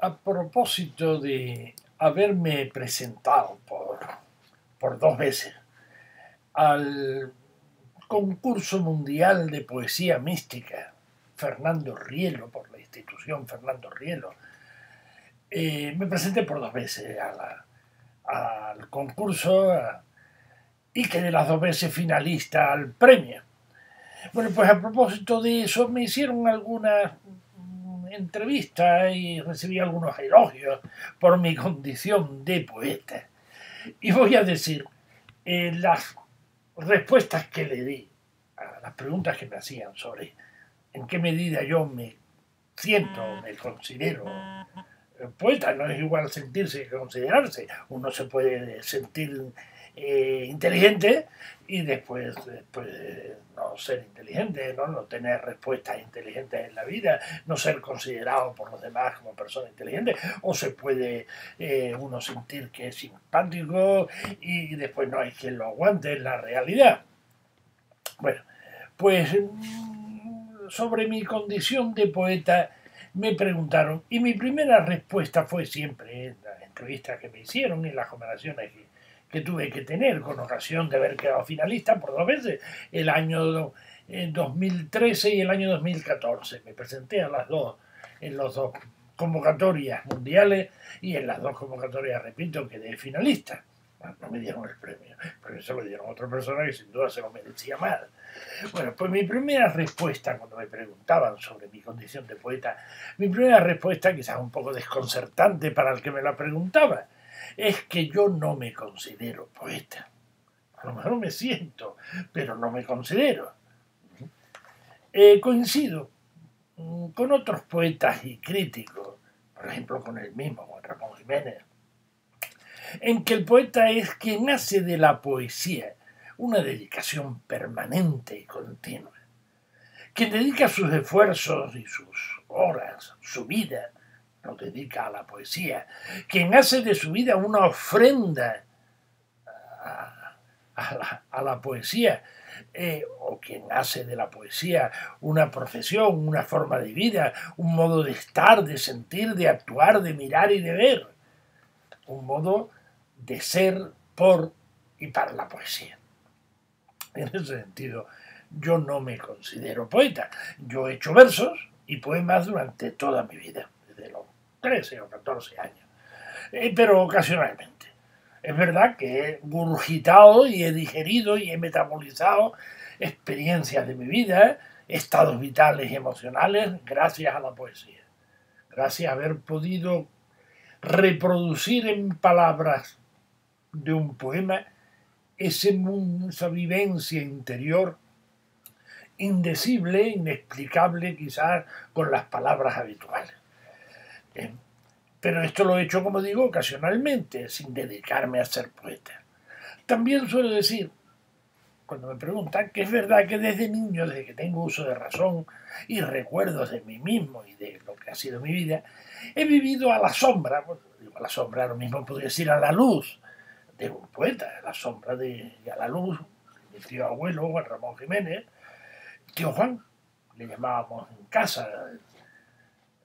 A propósito de haberme presentado por dos veces al concurso mundial de poesía mística Fernando Rielo, por la institución Fernando Rielo, me presenté por dos veces al concurso y quedé las dos veces finalista al premio. Bueno, pues a propósito de eso me hicieron algunas entrevistas y recibí algunos elogios por mi condición de poeta. Y voy a decir las respuestas que le di a las preguntas que me hacían sobre en qué medida yo me siento, me considero poeta. No es igual sentirse que considerarse. Uno se puede sentir inteligente y después no ser inteligente, ¿no? Tener respuestas inteligentes en la vida, no ser considerado por los demás como persona inteligente, o se puede uno sentir que es simpático y después no hay quien lo aguante en la realidad. Bueno, pues sobre mi condición de poeta me preguntaron, y mi primera respuesta fue siempre en las entrevistas que me hicieron y las conversaciones que tuve que tener con ocasión de haber quedado finalista por dos veces, el año 2013 y el año 2014. Me presenté en las dos convocatorias mundiales y en las dos convocatorias, repito, quedé finalista. No me dieron el premio, pero se lo dieron a otra persona que sin duda se lo merecía más. Bueno, pues mi primera respuesta cuando me preguntaban sobre mi condición de poeta, mi primera respuesta, quizás un poco desconcertante para el que me la preguntaba, es que yo no me considero poeta. A lo mejor me siento, pero no me considero. Coincido con otros poetas y críticos, por ejemplo con el mismo, con Ramón Jiménez, en que el poeta es quien hace de la poesía una dedicación permanente y continua, quien dedica sus esfuerzos y sus horas, su vida, lo dedica a la poesía, quien hace de su vida una ofrenda a la poesía, o quien hace de la poesía una profesión, una forma de vida, un modo de estar, de sentir, de actuar, de mirar y de ver, un modo de ser por y para la poesía. En ese sentido, yo no me considero poeta. Yo he hecho versos y poemas durante toda mi vida, desde los 13 o 14 años, pero ocasionalmente. Es verdad que he gurgitado y he digerido y he metabolizado experiencias de mi vida, estados vitales y emocionales, gracias a la poesía. Gracias a haber podido reproducir en palabras de un poema esa vivencia interior indecible, inexplicable quizás con las palabras habituales. Pero esto lo he hecho, como digo, ocasionalmente, sin dedicarme a ser poeta. También suelo decir, cuando me preguntan, que es verdad que desde niño, desde que tengo uso de razón y recuerdos de mí mismo y de lo que ha sido mi vida, he vivido a la sombra, bueno, digo a la sombra, lo mismo podría decir a la luz de un poeta, a la sombra y a la luz, mi tío abuelo, Juan Ramón Jiménez, tío Juan, le llamábamos en casa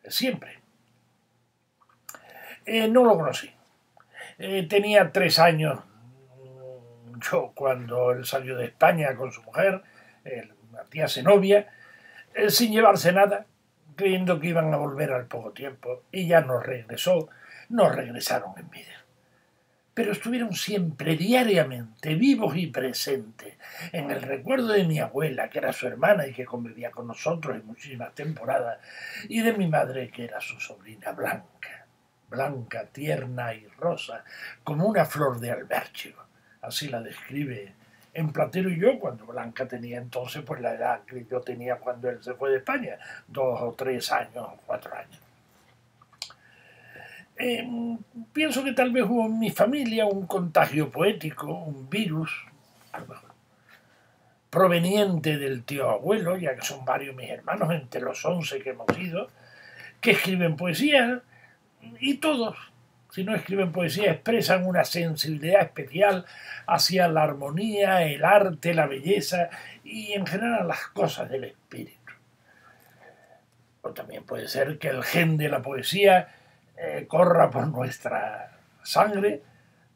siempre. No lo conocí. Tenía 3 años yo cuando él salió de España con su mujer, una tía Zenobia, sin llevarse nada, creyendo que iban a volver al poco tiempo, y ya no regresaron en vida. Pero estuvieron siempre, diariamente, vivos y presentes, en el recuerdo de mi abuela, que era su hermana y que convivía con nosotros en muchísimas temporadas, y de mi madre, que era su sobrina Blanca, blanca, tierna y rosa, como una flor de albérchigo. Así la describe en Platero y yo, cuando Blanca tenía entonces pues la edad que yo tenía cuando él se fue de España, 2 o 3 años, 4 años. Pienso que tal vez hubo en mi familia un contagio poético, un virus, a lo mejor, proveniente del tío abuelo, ya que son varios mis hermanos, entre los 11 que hemos ido, que escriben poesía, y todos, si no escriben poesía, expresan una sensibilidad especial hacia la armonía, el arte, la belleza y en general las cosas del espíritu. O también puede ser que el gen de la poesía corra por nuestra sangre,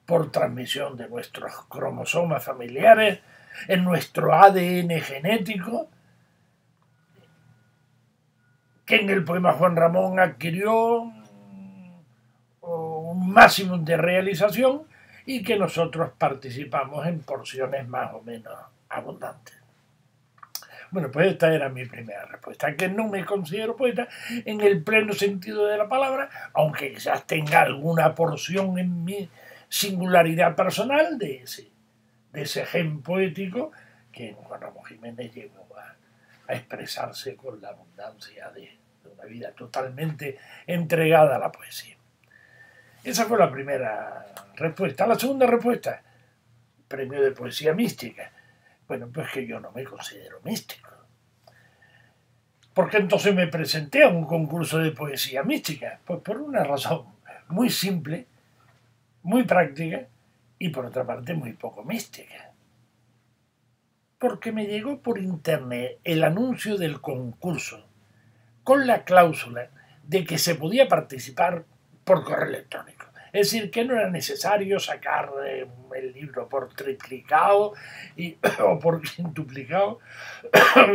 por transmisión de nuestros cromosomas familiares, en nuestro ADN genético, que en el poema Juan Ramón adquirió un máximo de realización y que nosotros participamos en porciones más o menos abundantes. Bueno, pues esta era mi primera respuesta, que no me considero poeta en el pleno sentido de la palabra, aunque quizás tenga alguna porción en mi singularidad personal de ese gen poético que Juan Ramón Jiménez llegó a expresarse con la abundancia de una vida totalmente entregada a la poesía. Esa fue la primera respuesta. La segunda respuesta, premio de poesía mística. Bueno, pues que yo no me considero místico. ¿Por qué entonces me presenté a un concurso de poesía mística? Pues por una razón muy simple, muy práctica y por otra parte muy poco mística. Porque me llegó por internet el anuncio del concurso con la cláusula de que se podía participar por correo electrónico. Es decir, que no era necesario sacar el libro por triplicado o por quintuplicado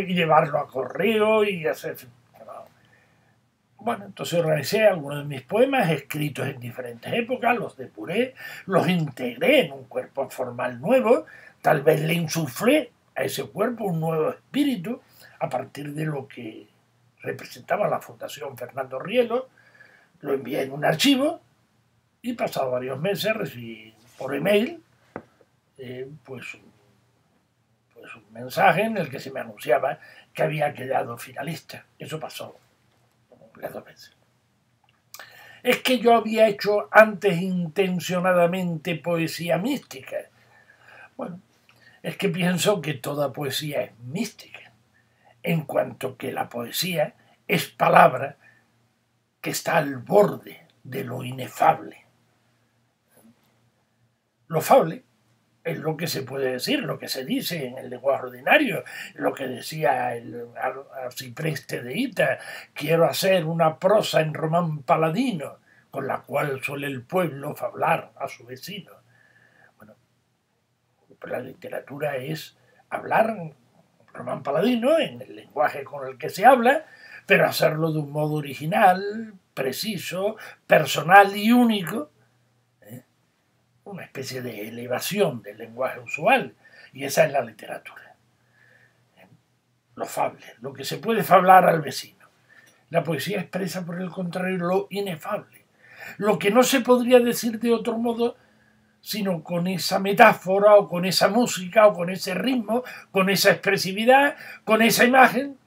y llevarlo a correo y hacer... Bueno, entonces organicé algunos de mis poemas escritos en diferentes épocas, los depuré, los integré en un cuerpo formal nuevo, tal vez le insuflé a ese cuerpo un nuevo espíritu a partir de lo que representaba la Fundación Fernando Rielo, lo envié en un archivo y pasado varios meses recibí por email pues un mensaje en el que se me anunciaba que había quedado finalista. Eso pasó las 2 veces. Es que yo había hecho antes intencionadamente poesía mística. Bueno, es que pienso que toda poesía es mística, en cuanto que la poesía es palabra que está al borde de lo inefable. Lo fable es lo que se puede decir, lo que se dice en el lenguaje ordinario, lo que decía el arcipreste de Ita: quiero hacer una prosa en román paladino, con la cual suele el pueblo fablar a su vecino. Bueno, pues la literatura es hablar en román paladino, en el lenguaje con el que se habla, pero hacerlo de un modo original, preciso, personal y único, una especie de elevación del lenguaje usual, y esa es la literatura. Lo fable, lo que se puede fablar al vecino. La poesía expresa, por el contrario, lo inefable, lo que no se podría decir de otro modo sino con esa metáfora o con esa música o con ese ritmo, con esa expresividad, con esa imagen,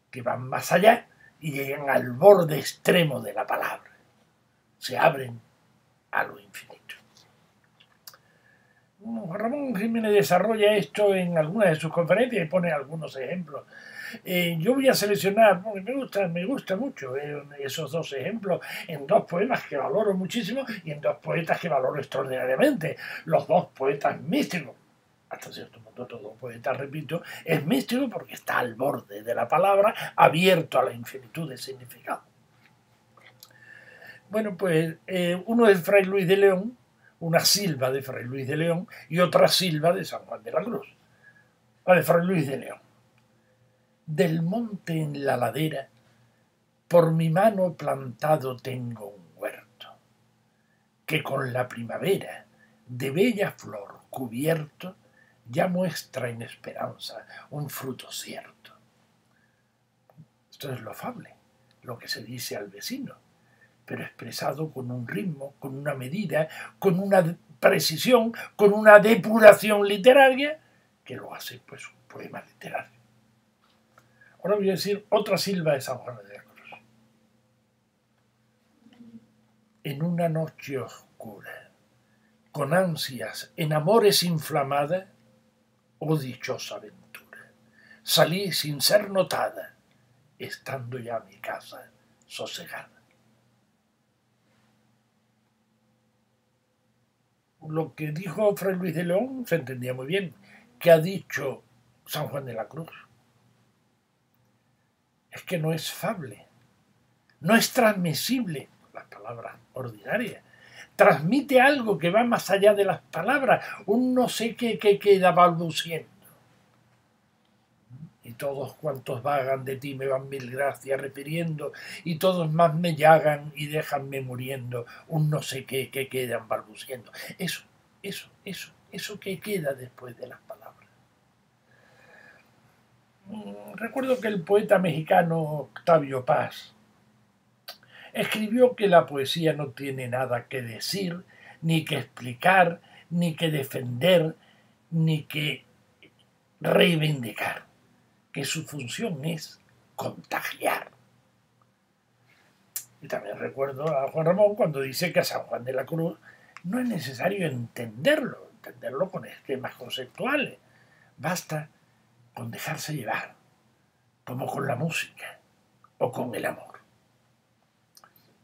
que van más allá y llegan al borde extremo de la palabra. Se abren a lo infinito. Ramón Jiménez desarrolla esto en algunas de sus conferencias y pone algunos ejemplos. Yo voy a seleccionar, porque me gusta mucho esos 2 ejemplos en 2 poemas que valoro muchísimo y en 2 poetas que valoro extraordinariamente. Los 2 poetas místicos. Hasta cierto punto todo poeta, repito, es místico porque está al borde de la palabra, abierto a la infinitud de significado. Bueno, pues uno es Fray Luis de León, una silva de Fray Luis de León y otra silva de San Juan de la Cruz. La de Fray Luis de León. Del monte en la ladera, por mi mano plantado tengo un huerto, que con la primavera, de bella flor cubierto, ya muestra en esperanza un fruto cierto. Esto es lo afable, lo que se dice al vecino, pero expresado con un ritmo, con una medida, con una precisión, con una depuración literaria, que lo hace pues un poema literario. Ahora voy a decir otra silva de San Juan de la Cruz. En una noche oscura, con ansias, en amores inflamada, oh dichosa aventura, salí sin ser notada, estando ya mi casa sosegada. Lo que dijo Fray Luis de León se entendía muy bien. ¿Qué ha dicho San Juan de la Cruz? Es que no es fable, no es transmisible. Las palabras palabras ordinarias. Transmite algo que va más allá de las palabras, un no sé qué que queda balbuciendo. Y todos cuantos vagan de ti me van mil gracias refiriendo, y todos más me llagan y déjanme muriendo, un no sé qué que quedan balbuciendo. Eso que queda después de las palabras. Recuerdo que el poeta mexicano Octavio Paz escribió que la poesía no tiene nada que decir, ni que explicar, ni que defender, ni que reivindicar, que su función es contagiar. Y también recuerdo a Juan Ramón cuando dice que a San Juan de la Cruz no es necesario entenderlo con esquemas conceptuales, basta con dejarse llevar, como con la música o con el amor.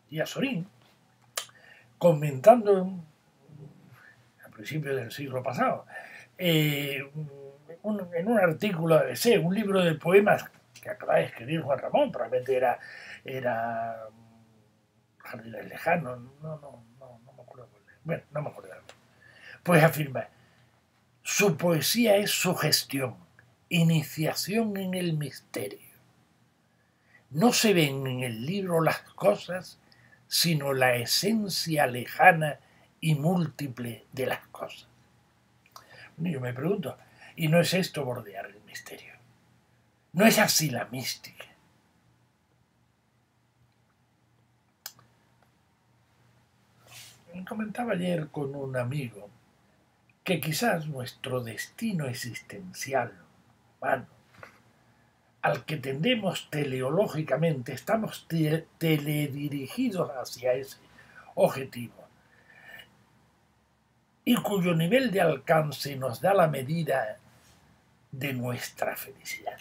Y Azorín, comentando a principios del siglo pasado, en un artículo de ABC, un libro de poemas que acaba de escribir Juan Ramón, probablemente era Jardines Lejanos, no me acuerdo. Bueno, no me acuerdo. Pues afirma, su poesía es sugestión, iniciación en el misterio. No se ven en el libro las cosas, sino la esencia lejana y múltiple de las cosas. Y yo me pregunto, ¿y no es esto bordear el misterio? ¿No es así la mística? Comentaba ayer con un amigo que quizás nuestro destino existencial humano, al que tendemos teleológicamente, estamos teledirigidos hacia ese objetivo, y cuyo nivel de alcance nos da la medida de nuestra felicidad.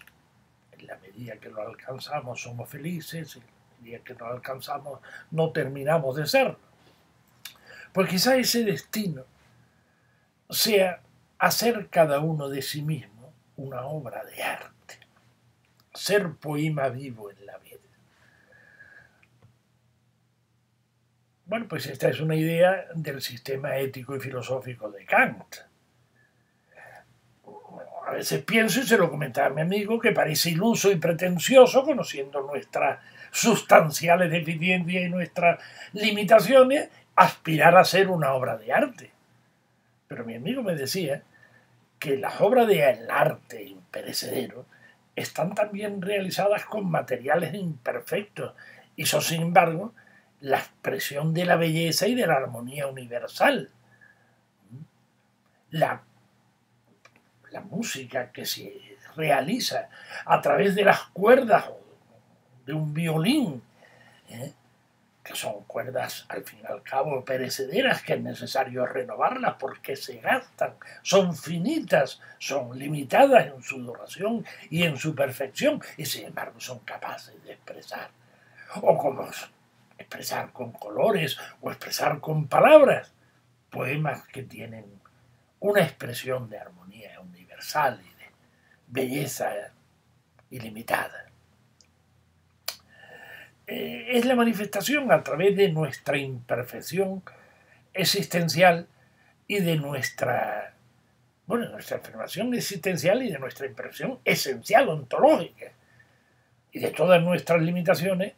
En la medida que lo alcanzamos somos felices, en la medida que no lo alcanzamos no terminamos de serlo. Pues quizá ese destino sea hacer cada uno de sí mismo una obra de arte, ser poema vivo en la vida. Bueno, pues esta es una idea del sistema ético y filosófico de Kant. A veces pienso, y se lo comentaba a mi amigo, que parece iluso y pretencioso, conociendo nuestras sustanciales deficiencias y nuestras limitaciones, aspirar a ser una obra de arte. Pero mi amigo me decía que las obras del arte imperecedero están también realizadas con materiales imperfectos y son, sin embargo, la expresión de la belleza y de la armonía universal. La música que se realiza a través de las cuerdas de un violín, que son cuerdas al fin y al cabo perecederas, que es necesario renovarlas porque se gastan, son finitas, son limitadas en su duración y en su perfección, y sin embargo son capaces de expresar, o como expresar con colores o expresar con palabras, poemas que tienen una expresión de armonía universal y de belleza ilimitada. Es la manifestación a través de nuestra imperfección existencial y de nuestra afirmación existencial y de nuestra imperfección esencial, ontológica. Y de todas nuestras limitaciones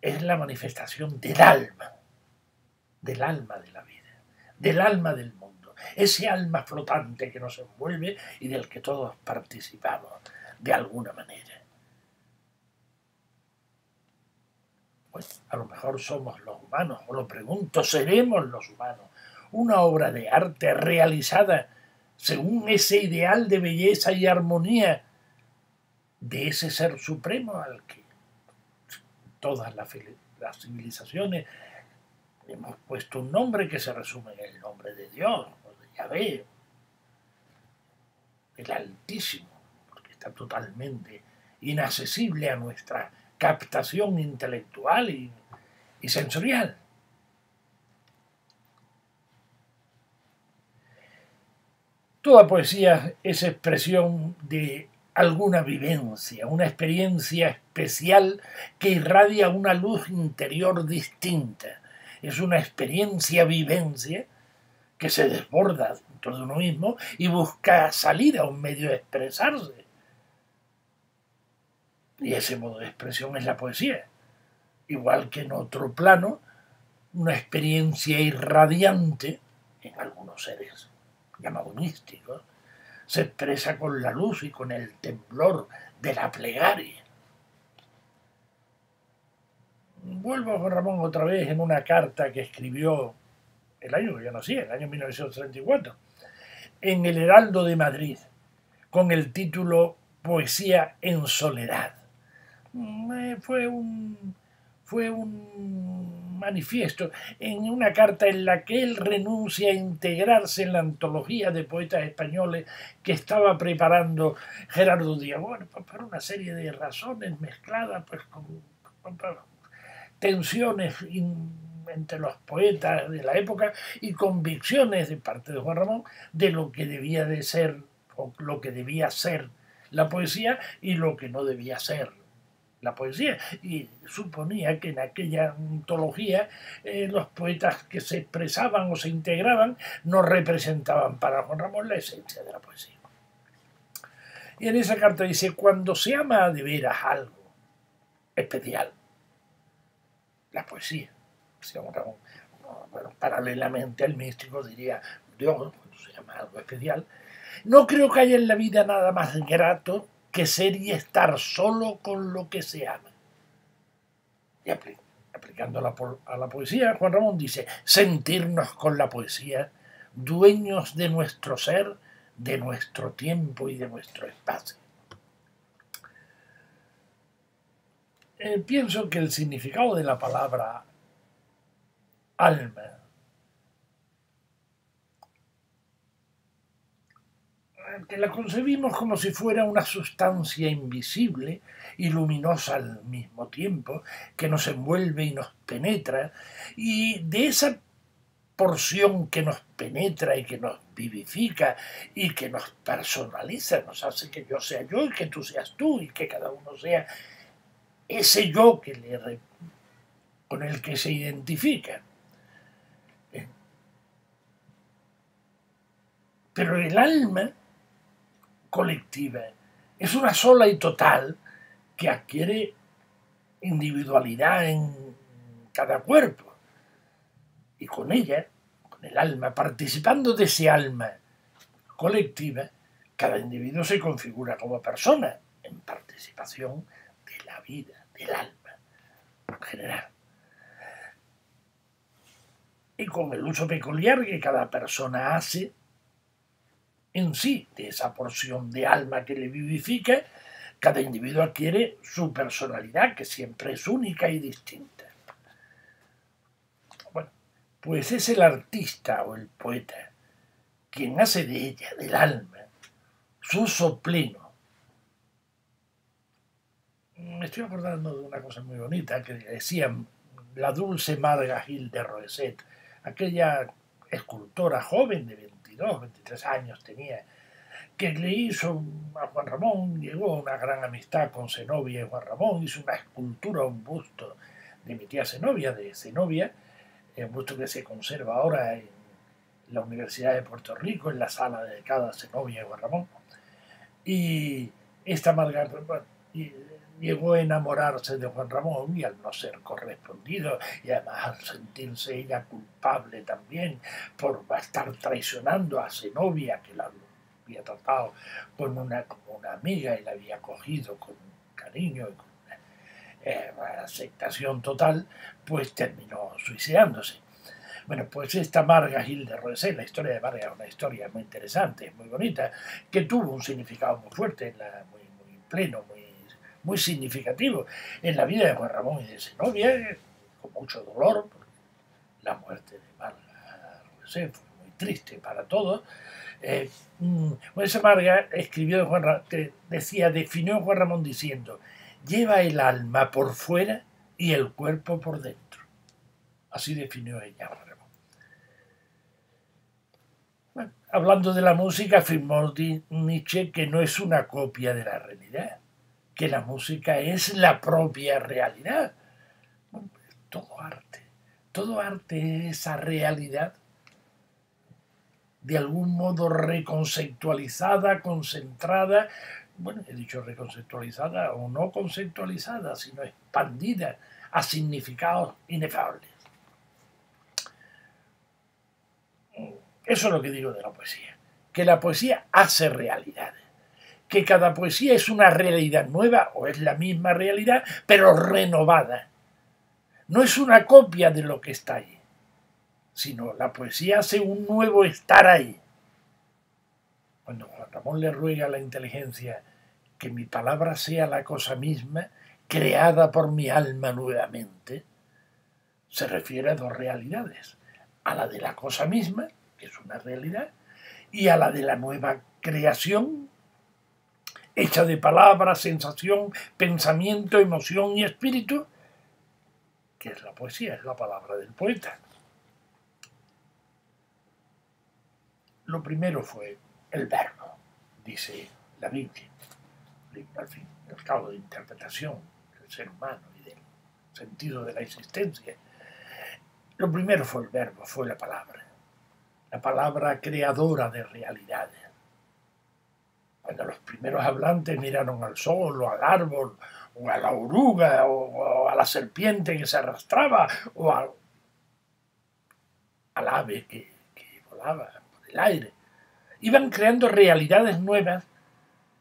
es la manifestación del alma de la vida, del alma del mundo, ese alma flotante que nos envuelve y del que todos participamos de alguna manera. Pues a lo mejor somos los humanos, o lo pregunto, seremos los humanos, una obra de arte realizada según ese ideal de belleza y armonía de ese ser supremo al que todas las civilizaciones hemos puesto un nombre que se resume en el nombre de Dios, o de Yahvé, el Altísimo, porque está totalmente inaccesible a nuestra captación intelectual y sensorial. Toda poesía es expresión de alguna vivencia, una experiencia especial que irradia una luz interior distinta, es una experiencia, vivencia, que se desborda dentro de uno mismo y busca salir a un medio de expresarse. Y ese modo de expresión es la poesía. Igual que en otro plano, una experiencia irradiante, en algunos seres llamados místicos, se expresa con la luz y con el temblor de la plegaria. Vuelvo a Juan Ramón otra vez en una carta que escribió el año que yo nací, el año 1934, en el Heraldo de Madrid, con el título Poesía en soledad. Fue un manifiesto, en una carta en la que él renuncia a integrarse en la antología de poetas españoles que estaba preparando Gerardo Díaz. Bueno, pues por una serie de razones mezcladas pues con tensiones entre los poetas de la época y convicciones de parte de Juan Ramón de lo que debía de ser o lo que debía ser la poesía y lo que no debía ser la poesía, y suponía que en aquella antología los poetas que se expresaban o se integraban no representaban para Juan Ramón la esencia de la poesía. Y en esa carta dice: cuando se ama de veras algo especial, la poesía, Juan Ramón, bueno, paralelamente al místico diría Dios, cuando se llama algo especial, no creo que haya en la vida nada más grato que ser y estar solo con lo que se ama. Y aplicando a la poesía, Juan Ramón dice: sentirnos con la poesía, dueños de nuestro ser, de nuestro tiempo y de nuestro espacio. Pienso que el significado de la palabra alma que la concebimos como si fuera una sustancia invisible y luminosa al mismo tiempo, que nos envuelve y nos penetra, y de esa porción que nos penetra y que nos vivifica y que nos personaliza, nos hace que yo sea yo y que tú seas tú y que cada uno sea ese yo con el que se identifica. Pero el alma colectiva es una sola y total que adquiere individualidad en cada cuerpo, y con ella, con el alma, participando de ese alma colectiva, cada individuo se configura como persona en participación de la vida, del alma en general. Y con el uso peculiar que cada persona hace en sí de esa porción de alma que le vivifica, cada individuo adquiere su personalidad, que siempre es única y distinta. Bueno, pues es el artista o el poeta quien hace de ella, del alma, su uso pleno. Me estoy acordando de una cosa muy bonita que decían la dulce Marga Gil de Roeset, aquella escultora joven de 22, 23 años tenía, que le hizo a Juan Ramón, llegó a una gran amistad con Zenobia y Juan Ramón, hizo una escultura, un busto de mi tía Zenobia, un busto que se conserva ahora en la Universidad de Puerto Rico, en la sala dedicada a Zenobia y Juan Ramón. Y esta Margarita, bueno, llegó a enamorarse de Juan Ramón, y al no ser correspondido y además al sentirse ella culpable también por estar traicionando a Zenobia, que la había tratado como una amiga y la había acogido con cariño y con una aceptación total, pues terminó suicidándose. Bueno, pues esta Marga Gil de Roeset, la historia de Marga es una historia muy interesante, muy bonita, que tuvo un significado muy fuerte, muy pleno, muy significativo en la vida de Juan Ramón y de Zenobia, con mucho dolor, porque la muerte de Marga Roeset fue muy triste para todos. Esa Marga escribió definió Juan Ramón diciendo: lleva el alma por fuera y el cuerpo por dentro. Así definió ella Juan Ramón. Bueno, hablando de la música, afirmó Nietzsche que no es una copia de la realidad, que la música es la propia realidad. Bueno, todo arte, Todo arte es esa realidad de algún modo reconceptualizada, concentrada, bueno, he dicho reconceptualizada o no conceptualizada, sino expandida a significados inefables. Eso es lo que digo de la poesía, que la poesía hace realidades, que cada poesía es una realidad nueva o es la misma realidad, pero renovada. No es una copia de lo que está ahí, sino la poesía hace un nuevo estar ahí. Cuando Juan Ramón le ruega a la inteligencia que mi palabra sea la cosa misma, creada por mi alma nuevamente, se refiere a dos realidades, a la de la cosa misma, que es una realidad, y a la de la nueva creación, hecha de palabra, sensación, pensamiento, emoción y espíritu, que es la poesía, es la palabra del poeta. Lo primero fue el verbo, dice la Biblia, al fin, el cabo de interpretación del ser humano y del sentido de la existencia. Lo primero fue el verbo, fue la palabra creadora de realidades. Cuando los primeros hablantes miraron al sol o al árbol o a la oruga o a la serpiente que se arrastraba o al ave que volaba por el aire, iban creando realidades nuevas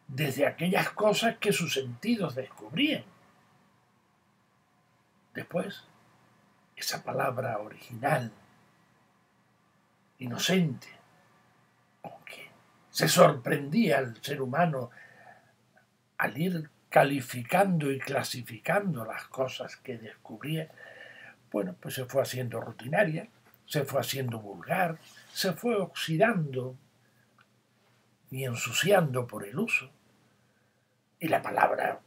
desde aquellas cosas que sus sentidos descubrían. Después, esa palabra original, inocente, con que se sorprendía al ser humano al ir calificando y clasificando las cosas que descubría, bueno, pues se fue haciendo rutinaria, se fue haciendo vulgar, se fue oxidando y ensuciando por el uso. Y la palabra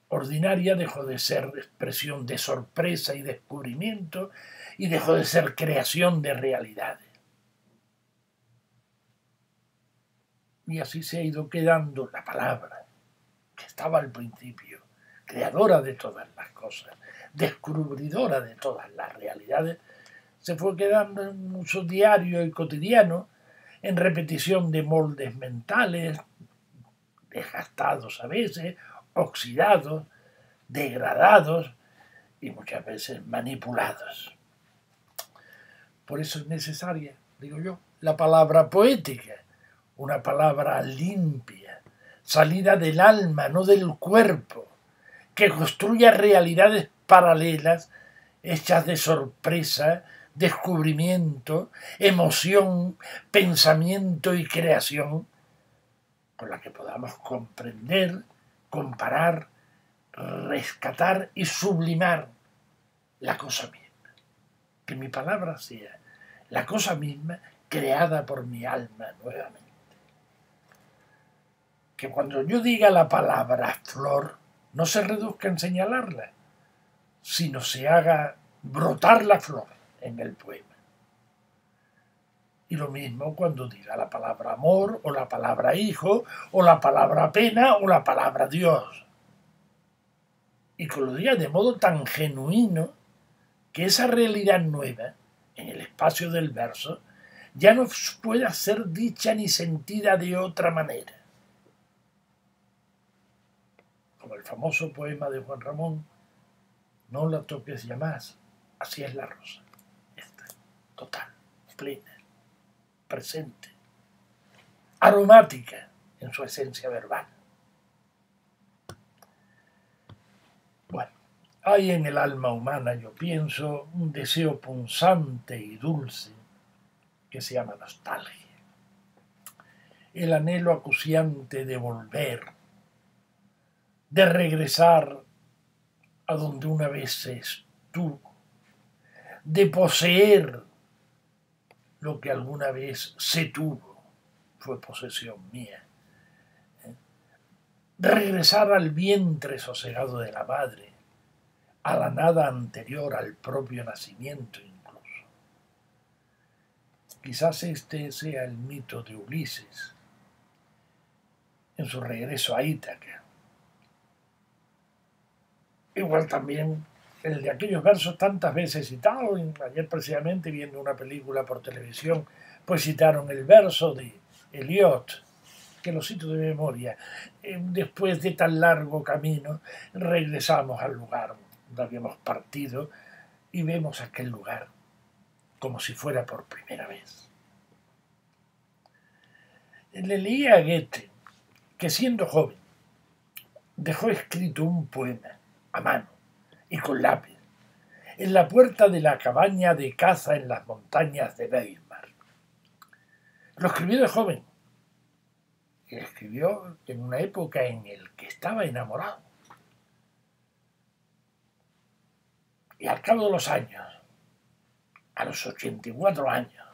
ordinaria dejó de ser expresión de sorpresa y descubrimiento y dejó de ser creación de realidades. Y así se ha ido quedando la palabra, que estaba al principio, creadora de todas las cosas, descubridora de todas las realidades, se fue quedando en un uso diario y cotidiano, en repetición de moldes mentales, desgastados a veces, oxidados, degradados y muchas veces manipulados. Por eso es necesaria, digo yo, la palabra poética, una palabra limpia, salida del alma, no del cuerpo, que construya realidades paralelas, hechas de sorpresa, descubrimiento, emoción, pensamiento y creación, con la que podamos comprender, comparar, rescatar y sublimar la cosa misma. Que mi palabra sea la cosa misma creada por mi alma nuevamente. Que cuando yo diga la palabra flor, no se reduzca en señalarla, sino se haga brotar la flor en el poema. Y lo mismo cuando diga la palabra amor, o la palabra hijo, o la palabra pena, o la palabra Dios. Y que lo diga de modo tan genuino que esa realidad nueva, en el espacio del verso, ya no pueda ser dicha ni sentida de otra manera. Como el famoso poema de Juan Ramón, no la toques ya más, así es la rosa. Esta, total, plena, presente, aromática en su esencia verbal. Bueno, hay en el alma humana, yo pienso, un deseo punzante y dulce que se llama nostalgia. El anhelo acuciante de volver, de regresar a donde una vez estuvo, de poseer lo que alguna vez se tuvo, fue posesión mía. De regresar al vientre sosegado de la madre, a la nada anterior al propio nacimiento incluso. Quizás este sea el mito de Ulises en su regreso a Ítaca. Igual también el de aquellos versos tantas veces citados. Ayer precisamente viendo una película por televisión, pues citaron el verso de Eliot, que lo cito de memoria. Después de tan largo camino, regresamos al lugar donde habíamos partido y vemos aquel lugar como si fuera por primera vez. Le leí a Goethe que siendo joven dejó escrito un poema a mano y con lápiz en la puerta de la cabaña de caza en las montañas de Weimar. Lo escribió de joven y lo escribió en una época en la que estaba enamorado. Y al cabo de los años, a los 84 años,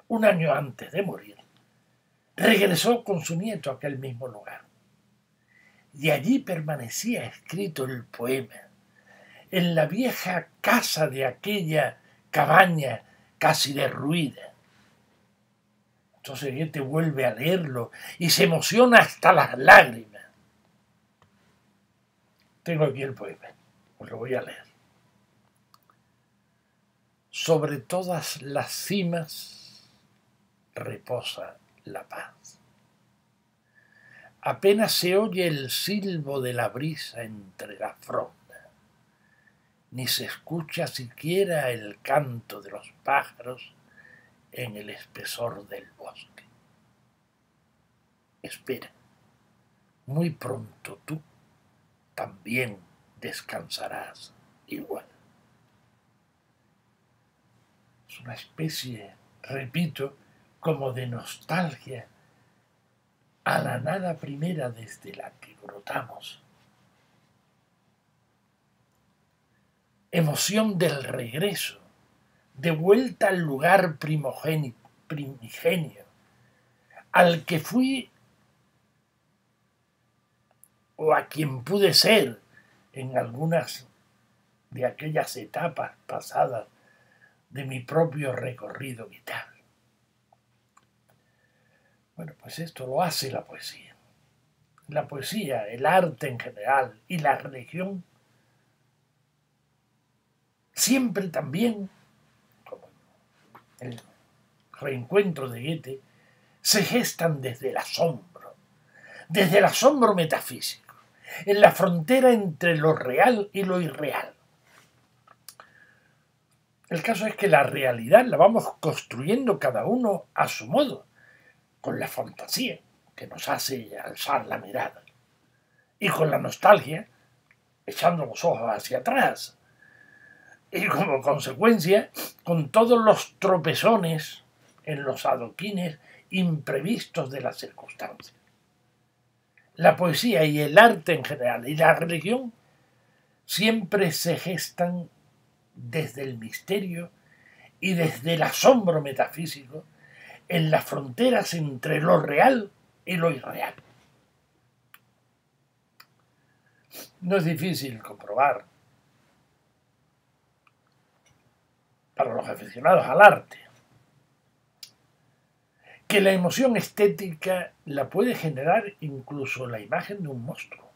un año antes de morir, regresó con su nieto a aquel mismo lugar. Y allí permanecía escrito el poema, en la vieja casa de aquella cabaña casi derruida. Entonces Goethe vuelve a leerlo y se emociona hasta las lágrimas. Tengo aquí el poema, os lo voy a leer. Sobre todas las cimas reposa la paz. Apenas se oye el silbo de la brisa entre la fronda, ni se escucha siquiera el canto de los pájaros en el espesor del bosque. Espera, muy pronto tú también descansarás igual. Es una especie, repito, como de nostalgia a la nada primera desde la que brotamos. Emoción del regreso, de vuelta al lugar primigenio, al que fui o a quien pude ser en algunas de aquellas etapas pasadas de mi propio recorrido vital. Bueno, pues esto lo hace la poesía. La poesía, el arte en general y la religión siempre también, como el reencuentro de Goethe, se gestan desde el asombro metafísico, en la frontera entre lo real y lo irreal. El caso es que la realidad la vamos construyendo cada uno a su modo, con la fantasía que nos hace alzar la mirada y con la nostalgia echando los ojos hacia atrás y como consecuencia con todos los tropezones en los adoquines imprevistos de las circunstancias. La poesía y el arte en general y la religión siempre se gestan desde el misterio y desde el asombro metafísico en las fronteras entre lo real y lo irreal. No es difícil comprobar para los aficionados al arte que la emoción estética la puede generar incluso la imagen de un monstruo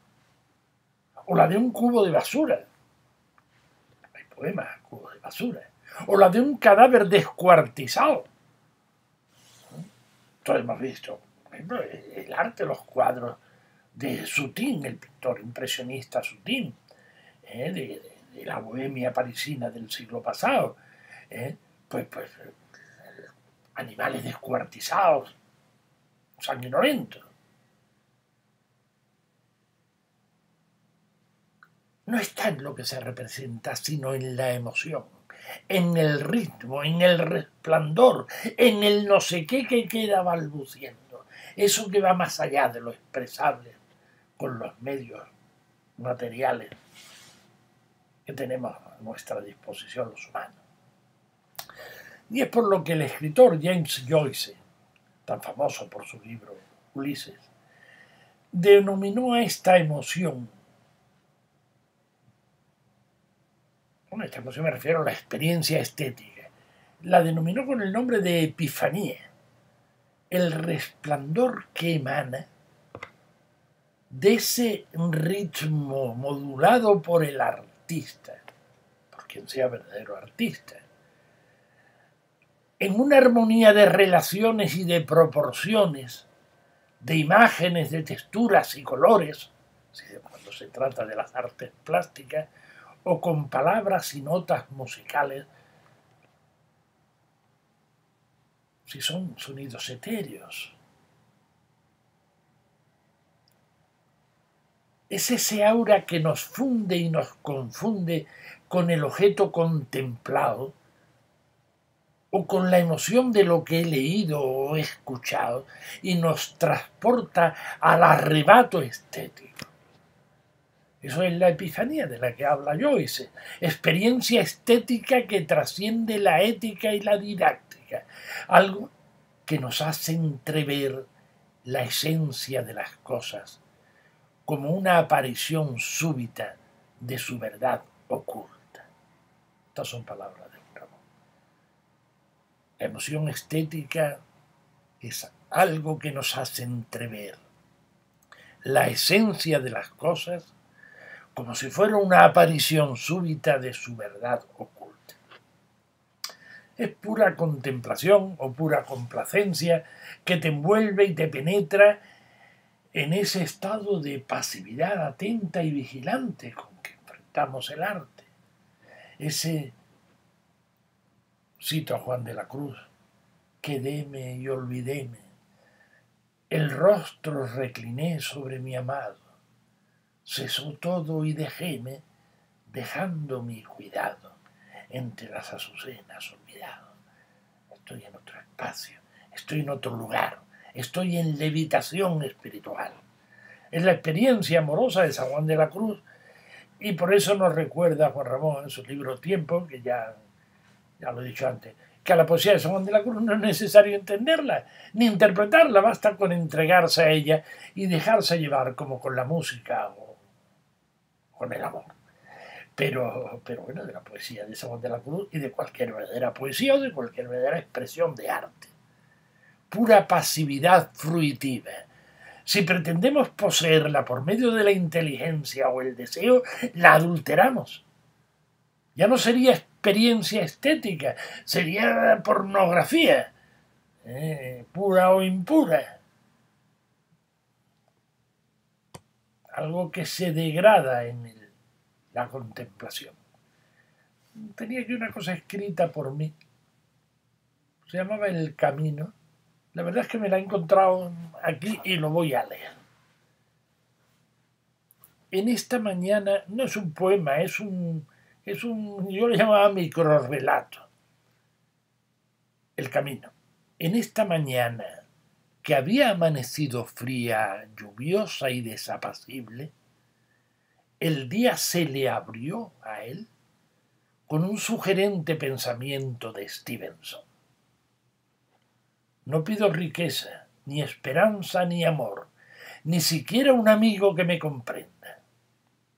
o la de un cubo de basura. Hay poemas, cubos de basura. O la de un cadáver descuartizado. Todos hemos visto, por ejemplo, el arte, los cuadros de Soutine, el pintor impresionista Soutine, de la bohemia parisina del siglo pasado, pues animales descuartizados, sanguinolentos. No está en lo que se representa, sino en la emoción, en el ritmo, en el resplandor, en el no sé qué que queda balbuciendo. Eso que va más allá de lo expresable con los medios materiales que tenemos a nuestra disposición los humanos. Y es por lo que el escritor James Joyce, tan famoso por su libro Ulises, denominó a esta emoción, bueno, esta emoción me refiero a la experiencia estética, la denominó con el nombre de epifanía, el resplandor que emana de ese ritmo modulado por el artista quien sea verdadero artista. En una armonía de relaciones y de proporciones, de imágenes, de texturas y colores, cuando se trata de las artes plásticas, o con palabras y notas musicales, si son sonidos etéreos. Es ese aura que nos funde y nos confunde con el objeto contemplado o con la emoción de lo que he leído o he escuchado y nos transporta al arrebato estético. Eso es la epifanía de la que habla Joyce, experiencia estética que trasciende la ética y la didáctica, algo que nos hace entrever la esencia de las cosas como una aparición súbita de su verdad oculta. Estas son palabras de Ramón. La emoción estética es algo que nos hace entrever la esencia de las cosas como si fuera una aparición súbita de su verdad oculta. Es pura contemplación o pura complacencia que te envuelve y te penetra en ese estado de pasividad atenta y vigilante con que enfrentamos el arte. Ese, cito a Juan de la Cruz, quedéme y olvidéme, el rostro recliné sobre mi amado, cesó todo y dejéme, dejando mi cuidado entre las azucenas olvidado. Estoy en otro espacio, estoy en otro lugar, estoy en levitación espiritual. Es la experiencia amorosa de San Juan de la Cruz y por eso nos recuerda Juan Ramón en su libro Tiempo, que ya lo he dicho antes, que a la poesía de San Juan de la Cruz no es necesario entenderla ni interpretarla, basta con entregarse a ella y dejarse llevar como con la música o con el amor. Pero bueno, de la poesía de San Juan de la Cruz y de cualquier verdadera poesía o de cualquier verdadera expresión de arte. Pura pasividad fruitiva. Si pretendemos poseerla por medio de la inteligencia o el deseo, la adulteramos. Ya no sería experiencia estética, sería pornografía, pura o impura. Algo que se degrada en la contemplación. Tenía aquí una cosa escrita por mí. Se llamaba El Camino. La verdad es que me la he encontrado aquí y lo voy a leer. En esta mañana, no es un poema, yo le llamaba microrrelato. El Camino. En esta mañana, que había amanecido fría, lluviosa y desapacible, el día se le abrió a él con un sugerente pensamiento de Stevenson. No pido riqueza, ni esperanza, ni amor, ni siquiera un amigo que me comprenda.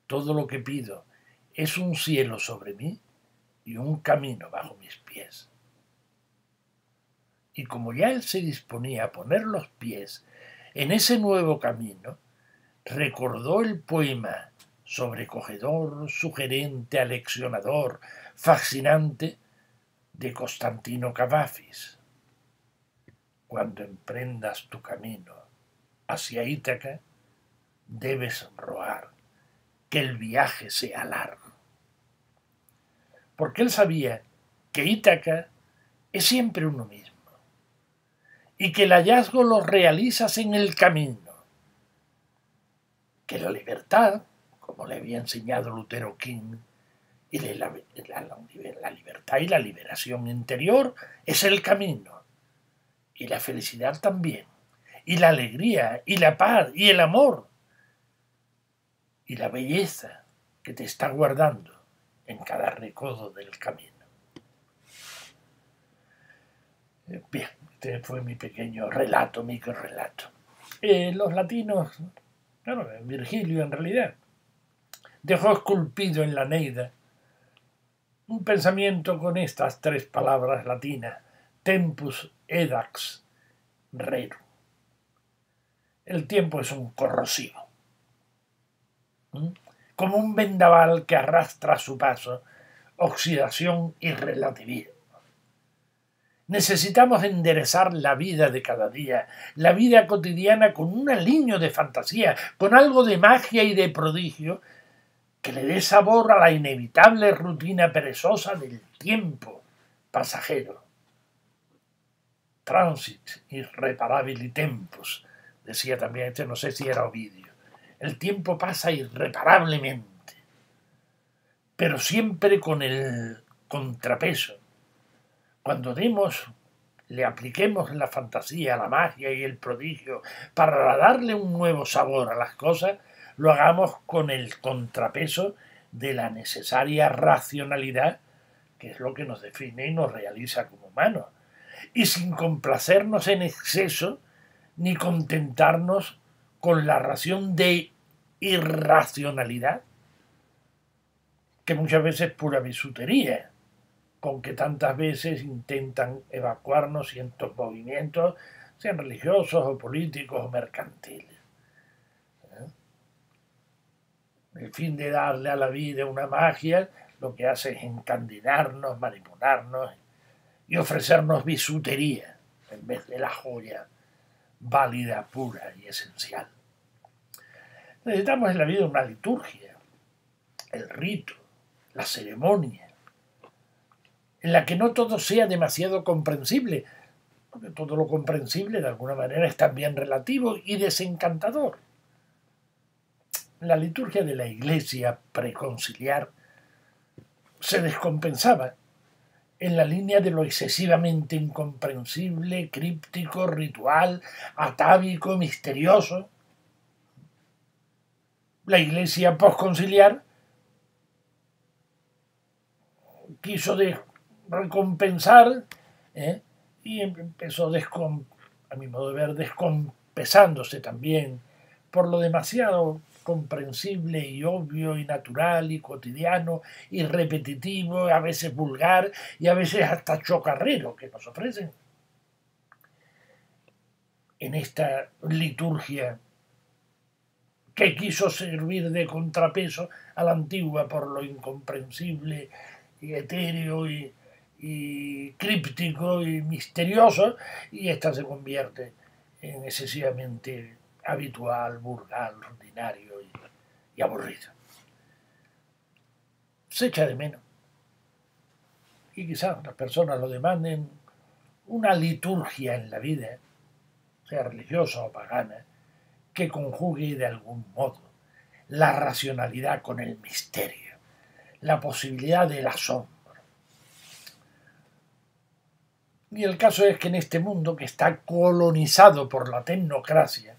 Todo lo que pido es un cielo sobre mí y un camino bajo mis pies. Y como ya él se disponía a poner los pies en ese nuevo camino, recordó el poema sobrecogedor, sugerente, aleccionador, fascinante de Constantino Cavafis. Cuando emprendas tu camino hacia Ítaca, debes rogar que el viaje sea largo. Porque él sabía que Ítaca es siempre uno mismo y que el hallazgo lo realizas en el camino, que la libertad, como le había enseñado Lutero King, y la libertad y la liberación interior es el camino, y la felicidad también, y la alegría, y la paz, y el amor, y la belleza que te está guardando en cada recodo del camino. Bien, este fue mi pequeño relato, microrrelato. Los latinos, claro, Virgilio en realidad, dejó esculpido en la Neida un pensamiento con estas tres palabras latinas: tempus edax rerum. El tiempo es un corrosivo, como un vendaval que arrastra a su paso oxidación y relativismo. Necesitamos enderezar la vida de cada día, la vida cotidiana, con un aliño de fantasía, con algo de magia y de prodigio que le dé sabor a la inevitable rutina perezosa del tiempo pasajero. Transit irreparabili tempus, decía también no sé si era Ovidio. El tiempo pasa irreparablemente, pero siempre con el contrapeso. Cuando le apliquemos la fantasía, la magia y el prodigio para darle un nuevo sabor a las cosas, lo hagamos con el contrapeso de la necesaria racionalidad, que es lo que nos define y nos realiza como humanos, y sin complacernos en exceso ni contentarnos con la ración de irracionalidad, que muchas veces es pura bisutería, con que tantas veces intentan evacuarnos ciertos movimientos, sean religiosos o políticos o mercantiles. El fin de darle a la vida una magia lo que hace es encandilarnos, manipularnos y ofrecernos bisutería en vez de la joya válida, pura y esencial. Necesitamos en la vida una liturgia, el rito, la ceremonia, en la que no todo sea demasiado comprensible, porque todo lo comprensible de alguna manera es también relativo y desencantador. La liturgia de la Iglesia preconciliar se descompensaba en la línea de lo excesivamente incomprensible, críptico, ritual, atávico, misterioso. La Iglesia postconciliar quiso recompensar y empezó, a mi modo de ver, descompensándose también por lo demasiado comprensible y obvio y natural y cotidiano y repetitivo, a veces vulgar y a veces hasta chocarrero que nos ofrecen en esta liturgia que quiso servir de contrapeso a la antigua por lo incomprensible y etéreo y críptico y misterioso, y esta se convierte en excesivamente habitual, vulgar, rutinario y aburrido. Se echa de menos, y quizás las personas lo demanden, una liturgia en la vida, sea religiosa o pagana, que conjugue de algún modo la racionalidad con el misterio, la posibilidad del asombro. Y el caso es que en este mundo que está colonizado por la tecnocracia,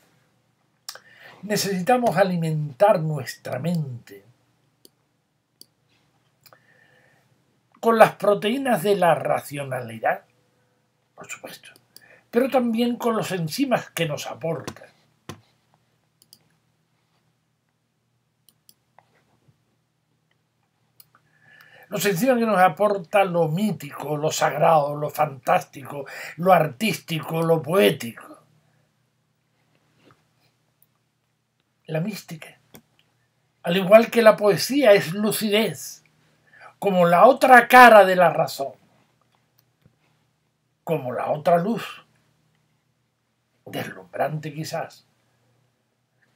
necesitamos alimentar nuestra mente con las proteínas de la racionalidad, por supuesto, pero también con los enzimas que nos aportan. Los enzimas que nos aporta lo mítico, lo sagrado, lo fantástico, lo artístico, lo poético. La mística, al igual que la poesía, es lucidez, como la otra cara de la razón, como la otra luz, deslumbrante quizás,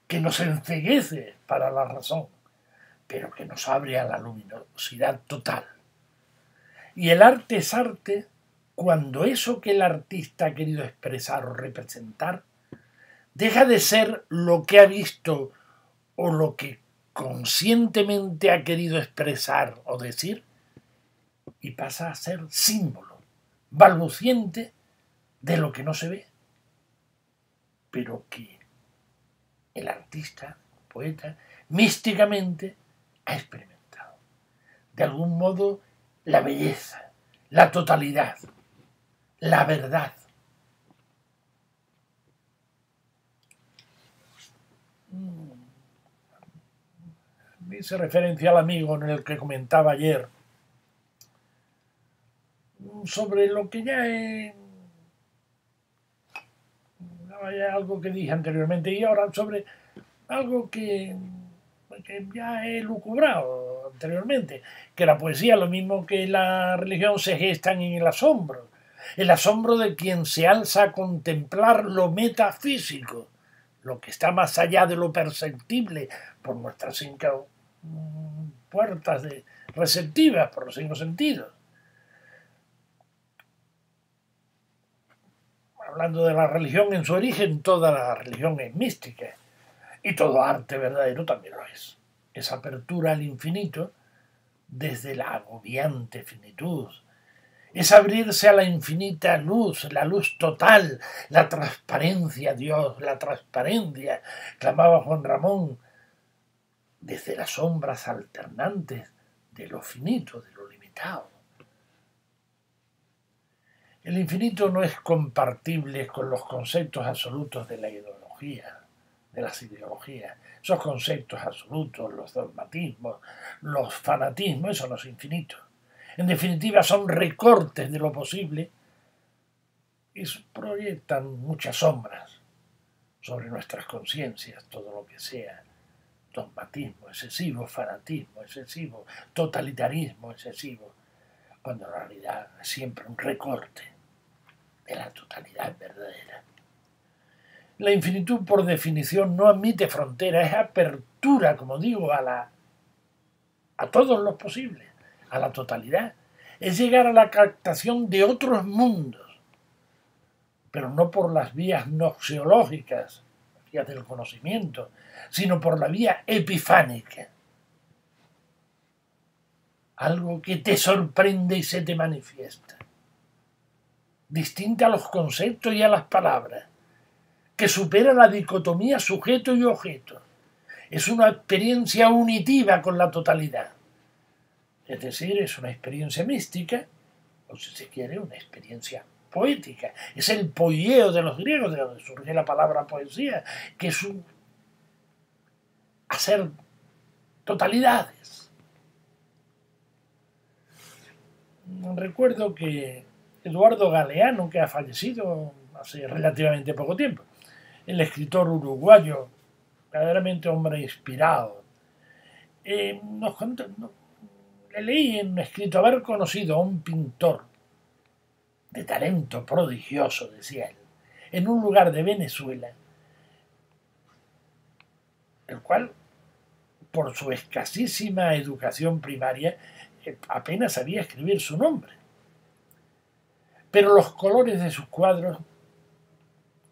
que nos enceguece para la razón, pero que nos abre a la luminosidad total. Y el arte es arte cuando eso que el artista ha querido expresar o representar deja de ser lo que ha visto o lo que conscientemente ha querido expresar o decir y pasa a ser símbolo, balbuciente de lo que no se ve, pero que el artista, el poeta, místicamente ha experimentado. De algún modo, la belleza, la totalidad, la verdad. Hice referencia al amigo en el que comentaba ayer sobre lo que ya algo que dije anteriormente y ahora sobre algo que ya he lucubrado anteriormente, que la poesía, lo mismo que la religión, se gestan en el asombro de quien se alza a contemplar lo metafísico, lo que está más allá de lo perceptible por nuestras cinco puertas receptivas, por los cinco sentidos. Hablando de la religión en su origen, toda la religión es mística y todo arte verdadero también lo es. Esa apertura al infinito desde la agobiante finitud, es abrirse a la infinita luz, la luz total, la transparencia, Dios, la transparencia, clamaba Juan Ramón, desde las sombras alternantes de lo finito, de lo limitado. El infinito no es compartible con los conceptos absolutos de la ideología, de las ideologías. Esos conceptos absolutos, los dogmatismos, los fanatismos, eso no es infinito. En definitiva, son recortes de lo posible y proyectan muchas sombras sobre nuestras conciencias, todo lo que sea dogmatismo excesivo, fanatismo excesivo, totalitarismo excesivo, cuando en realidad es siempre un recorte de la totalidad verdadera. La infinitud, por definición, no admite fronteras, es apertura, como digo, a todos los posibles, a la totalidad. Es llegar a la captación de otros mundos, pero no por las vías noxiológicas, las vías del conocimiento, sino por la vía epifánica. Algo que te sorprende y se te manifiesta, distinta a los conceptos y a las palabras, que supera la dicotomía sujeto y objeto. Es una experiencia unitiva con la totalidad. Es decir, es una experiencia mística, o si se quiere, una experiencia poética. Es el poieo de los griegos, de donde surge la palabra poesía, que es un hacer totalidades. Recuerdo que Eduardo Galeano, que ha fallecido hace relativamente poco tiempo, el escritor uruguayo, verdaderamente hombre inspirado, nos contó, le leí en un escrito haber conocido a un pintor de talento prodigioso, decía él, en un lugar de Venezuela, el cual, por su escasísima educación primaria, apenas sabía escribir su nombre. Pero los colores de sus cuadros,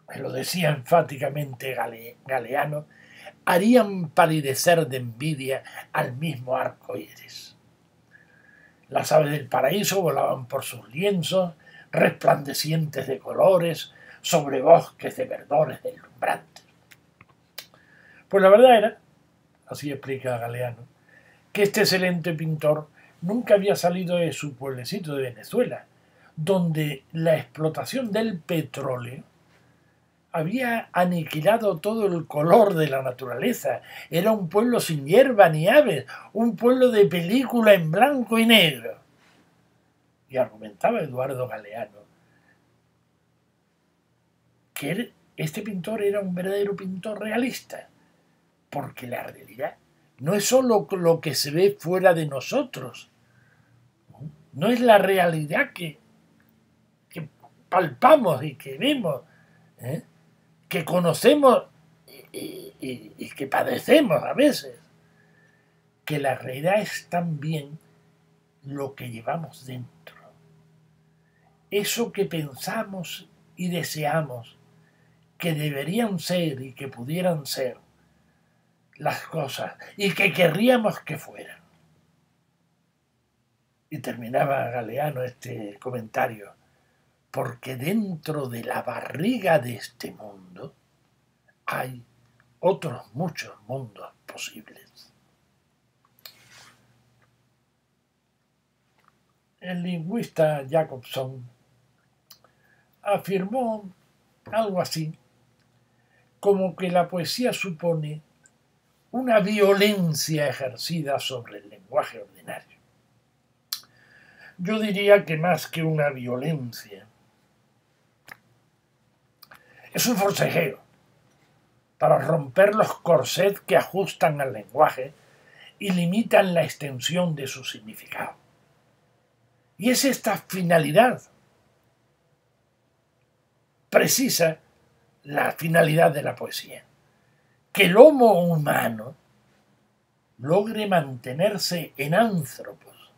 me lo decía enfáticamente Galeano, harían palidecer de envidia al mismo arco iris. Las aves del paraíso volaban por sus lienzos, resplandecientes de colores, sobre bosques de verdores deslumbrantes. Pues la verdad era, así explica Galeano, que este excelente pintor nunca había salido de su pueblecito de Venezuela, donde la explotación del petróleo había aniquilado todo el color de la naturaleza. Era un pueblo sin hierba ni aves, un pueblo de película en blanco y negro. Y argumentaba Eduardo Galeano que este pintor era un verdadero pintor realista, porque la realidad no es solo lo que se ve fuera de nosotros, no es la realidad que palpamos y que vemos, que conocemos y que padecemos a veces, que la realidad es también lo que llevamos dentro, eso que pensamos y deseamos que deberían ser y que pudieran ser las cosas y que querríamos que fueran. Y terminaba Galeano este comentario, porque dentro de la barriga de este mundo hay otros muchos mundos posibles. El lingüista Jacobson afirmó algo así como que la poesía supone una violencia ejercida sobre el lenguaje ordinario. Yo diría que más que una violencia, es un forcejeo para romper los corsets que ajustan al lenguaje y limitan la extensión de su significado. Y es esta finalidad precisa la finalidad de la poesía, que el homo humano logre mantenerse en anthropos.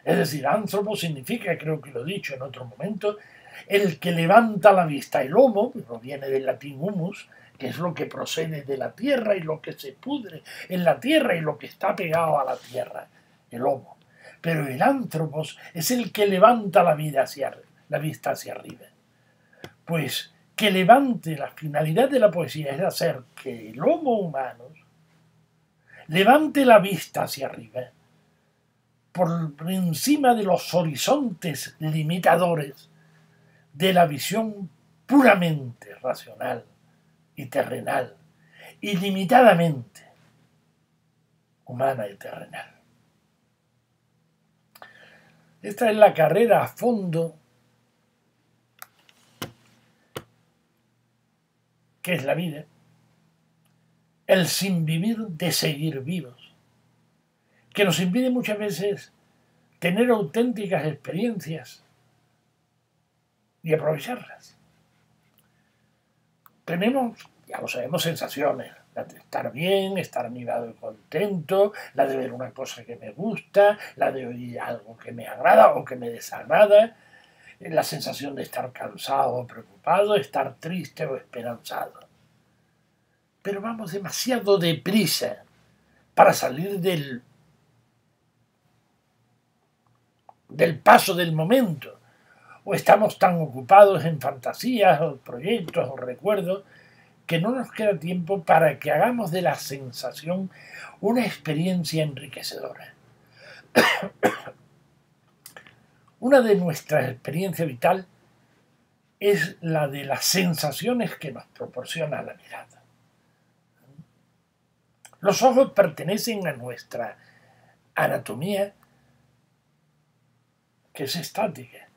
Es decir, anthropos significa, creo que lo he dicho en otro momento, el que levanta la vista. El homo proviene del latín humus, que es lo que procede de la tierra y lo que se pudre en la tierra y lo que está pegado a la tierra, el homo. Pero el anthropos es el que levanta la vista hacia arriba. Pues que levante, la finalidad de la poesía es hacer que el homo humano levante la vista hacia arriba, por encima de los horizontes limitadores de la visión puramente racional y terrenal, ilimitadamente humana y terrenal. Esta es la carrera a fondo que es la vida, el sin vivir de seguir vivos, que nos impide muchas veces tener auténticas experiencias y aprovecharlas. Tenemos, ya lo sabemos, sensaciones, la de estar bien, estar animado y contento, la de ver una cosa que me gusta, la de oír algo que me agrada o que me desagrada, la sensación de estar cansado o preocupado, estar triste o esperanzado. Pero vamos demasiado deprisa para salir del paso del momento, o estamos tan ocupados en fantasías o proyectos o recuerdos que no nos queda tiempo para que hagamos de la sensación una experiencia enriquecedora. Una de nuestras experiencias vital es la de las sensaciones que nos proporciona la mirada. Los ojos pertenecen a nuestra anatomía, que es estática.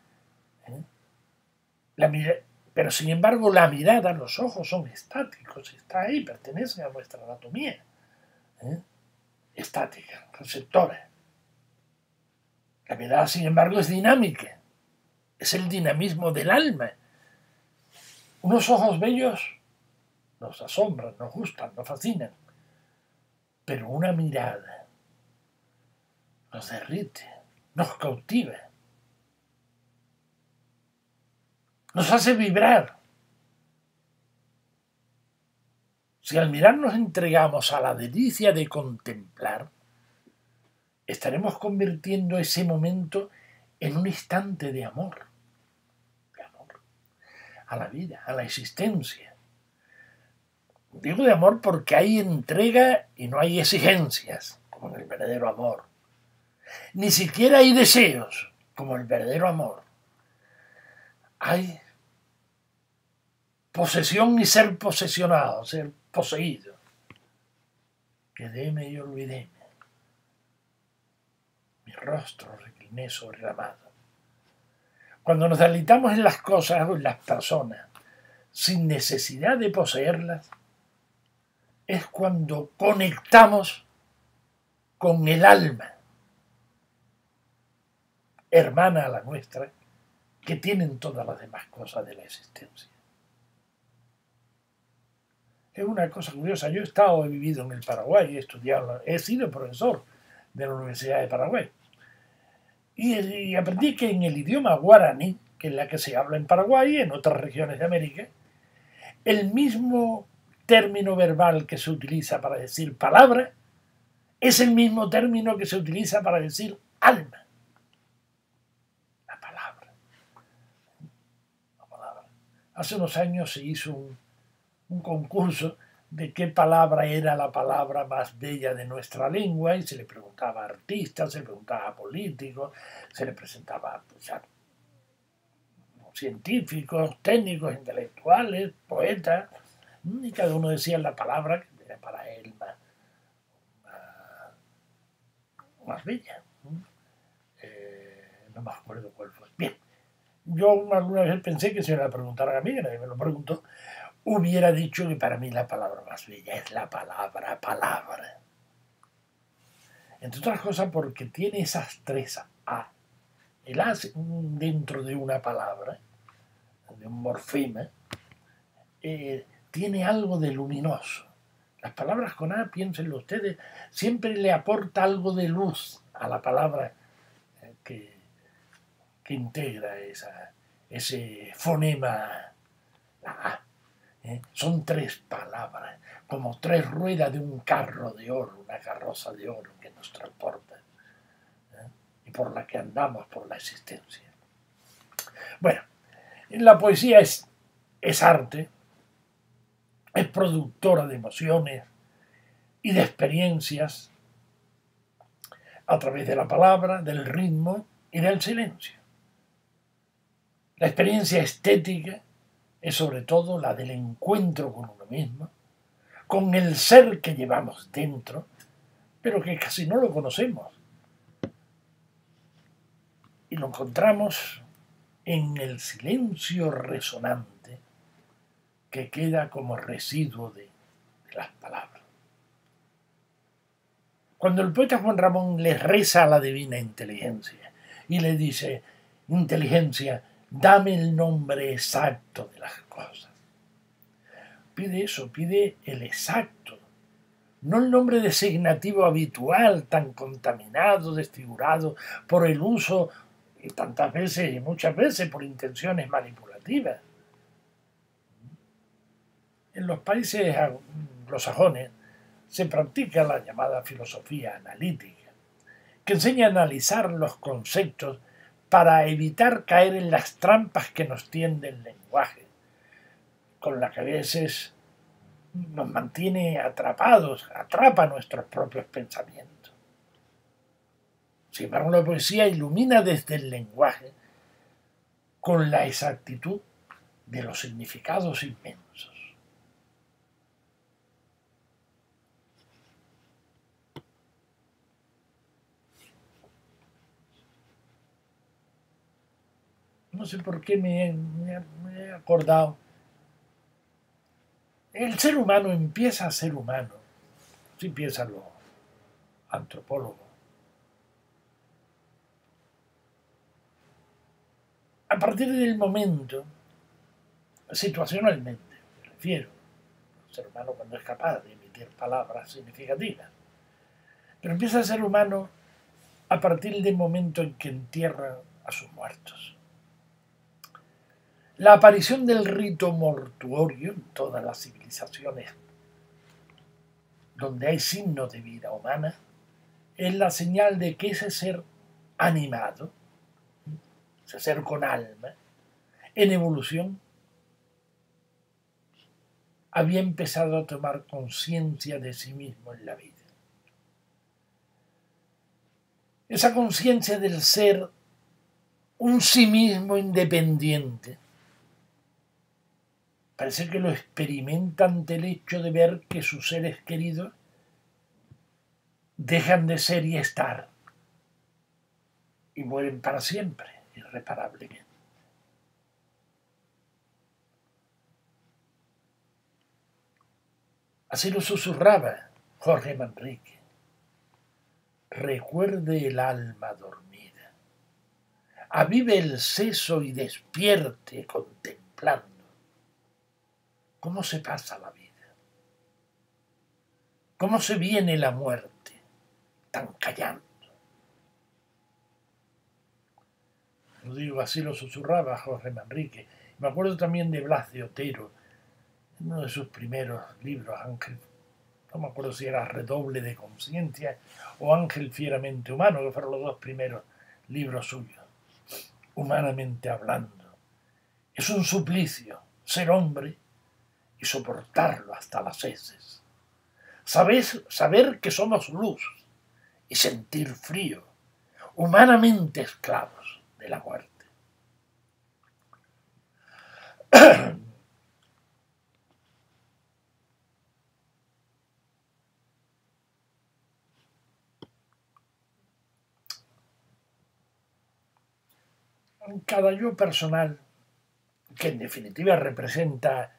Pero sin embargo la mirada, los ojos son estáticos, está ahí, pertenecen a nuestra anatomía. Estática, receptora. La mirada, sin embargo, es dinámica. Es el dinamismo del alma. Unos ojos bellos nos asombran, nos gustan, nos fascinan. Pero una mirada nos derrite, nos cautiva. Nos hace vibrar. Si al mirar nos entregamos a la delicia de contemplar, estaremos convirtiendo ese momento en un instante de amor a la vida, a la existencia. Digo de amor porque hay entrega y no hay exigencias, como en el verdadero amor. Ni siquiera hay deseos, como el verdadero amor. Hay posesión y ser posesionado, ser poseído. Quedéme y olvidéme. Mi rostro recliné sobre la mano. Cuando nos deleitamos en las cosas o en las personas, sin necesidad de poseerlas, es cuando conectamos con el alma, hermana a la nuestra, que tienen todas las demás cosas de la existencia. Es una cosa curiosa. Yo he vivido en el Paraguay, he estudiado, he sido profesor de la Universidad de Paraguay. Y aprendí que en el idioma guaraní, que es la que se habla en Paraguay y en otras regiones de América, el mismo término verbal que se utiliza para decir palabra es el mismo término que se utiliza para decir alma. La palabra. Hace unos años se hizo un concurso de qué palabra era la palabra más bella de nuestra lengua y se le preguntaba a artistas, se le preguntaba a políticos, se le presentaba a científicos, técnicos, intelectuales, poetas, y cada uno decía la palabra que era para él más bella. No me acuerdo cuál fue. Bien, yo alguna vez pensé que si me la preguntaran a mí, que nadie me lo preguntó, hubiera dicho que para mí la palabra más bella es la palabra palabra. Entre otras cosas porque tiene esas tres A. El A dentro de una palabra, de un morfema, tiene algo de luminoso. Las palabras con A, piénsenlo ustedes, siempre le aporta algo de luz a la palabra que integra ese fonema, la A. Son tres palabras, como tres ruedas de un carro de oro, una carroza de oro que nos transporta y por la que andamos por la existencia. Bueno, la poesía es arte, es productora de emociones y de experiencias a través de la palabra, del ritmo y del silencio. La experiencia estética es sobre todo la del encuentro con uno mismo, con el ser que llevamos dentro, pero que casi no lo conocemos. Y lo encontramos en el silencio resonante que queda como residuo de las palabras. Cuando el poeta Juan Ramón le reza a la divina inteligencia y le dice: inteligencia, dame el nombre exacto de las cosas. Pide eso, pide el exacto, no el nombre designativo habitual, tan contaminado, desfigurado por el uso y tantas veces y muchas veces por intenciones manipulativas. En los países anglosajones se practica la llamada filosofía analítica, que enseña a analizar los conceptos para evitar caer en las trampas que nos tiende el lenguaje, con la que a veces nos mantiene atrapados, atrapa nuestros propios pensamientos. Sin embargo, la poesía ilumina desde el lenguaje con la exactitud de los significados inmensos. No sé por qué me he acordado. El ser humano empieza a ser humano, así piensan los antropólogos, a partir del momento, situacionalmente, me refiero, el ser humano cuando es capaz de emitir palabras significativas, pero empieza a ser humano a partir del momento en que entierra a sus muertos. La aparición del rito mortuorio en todas las civilizaciones donde hay signos de vida humana es la señal de que ese ser animado, ese ser con alma, en evolución, había empezado a tomar conciencia de sí mismo en la vida. Esa conciencia del ser un sí mismo independiente parece que lo experimenta ante el hecho de ver que sus seres queridos dejan de ser y estar y mueren para siempre, irreparablemente. Así lo susurraba Jorge Manrique. Recuerde el alma dormida, avive el seso y despierte contemplando cómo se pasa la vida, cómo se viene la muerte, tan callando. Lo digo, así lo susurraba Jorge Manrique. Me acuerdo también de Blas de Otero, en uno de sus primeros libros, Ángel, no me acuerdo si era Redoble de Conciencia o Ángel Fieramente Humano, que fueron los dos primeros libros suyos. Humanamente hablando, es un suplicio ser hombre y soportarlo hasta las heces. Saber que somos luz y sentir frío, humanamente esclavos de la muerte. Cada yo personal, que en definitiva representa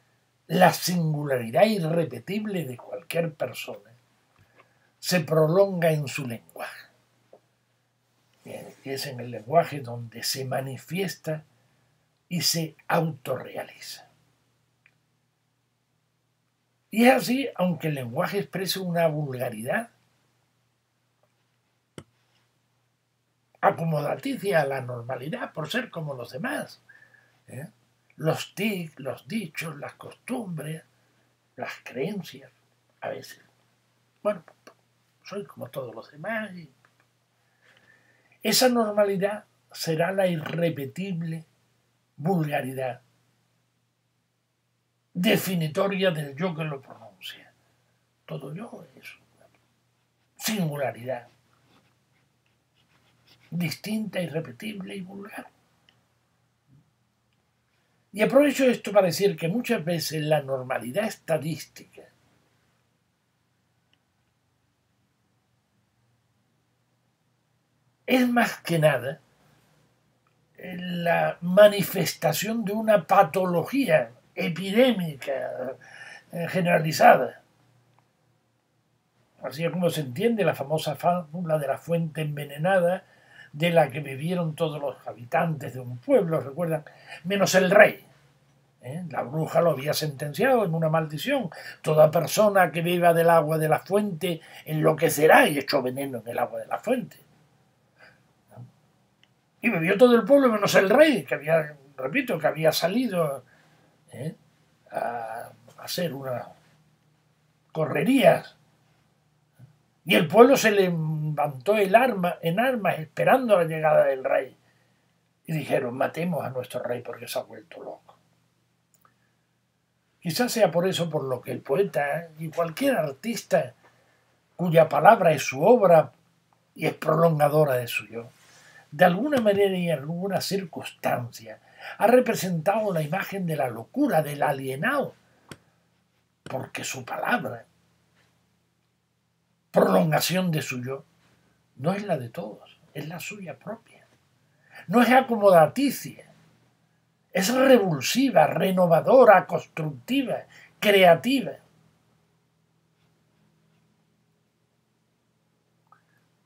la singularidad irrepetible de cualquier persona, se prolonga en su lenguaje. Es en el lenguaje donde se manifiesta y se autorrealiza. Y es así, aunque el lenguaje exprese una vulgaridad acomodaticia a la normalidad por ser como los demás. Los tics, los dichos, las costumbres, las creencias, a veces. Bueno, soy como todos los demás. Esa normalidad será la irrepetible vulgaridad definitoria del yo que lo pronuncia. Todo yo es singularidad, distinta, irrepetible y vulgar. Y aprovecho esto para decir que muchas veces la normalidad estadística es más que nada la manifestación de una patología epidémica generalizada. Así es como se entiende la famosa fábula de la fuente envenenada, de la que bebieron todos los habitantes de un pueblo, recuerdan, menos el rey. La bruja lo había sentenciado en una maldición. Toda persona que beba del agua de la fuente enloquecerá, y echó veneno en el agua de la fuente. Y bebió todo el pueblo menos el rey, que había, repito, que había salido a hacer unas correrías. Y el pueblo se levantó en armas esperando la llegada del rey. Y dijeron, matemos a nuestro rey porque se ha vuelto loco. Quizás sea por eso por lo que el poeta y cualquier artista cuya palabra es su obra y es prolongadora de su yo, de alguna manera y en alguna circunstancia ha representado la imagen de la locura, del alienado, porque su palabra, prolongación de su yo, no es la de todos, es la suya propia. No es acomodaticia, es revulsiva, renovadora, constructiva, creativa.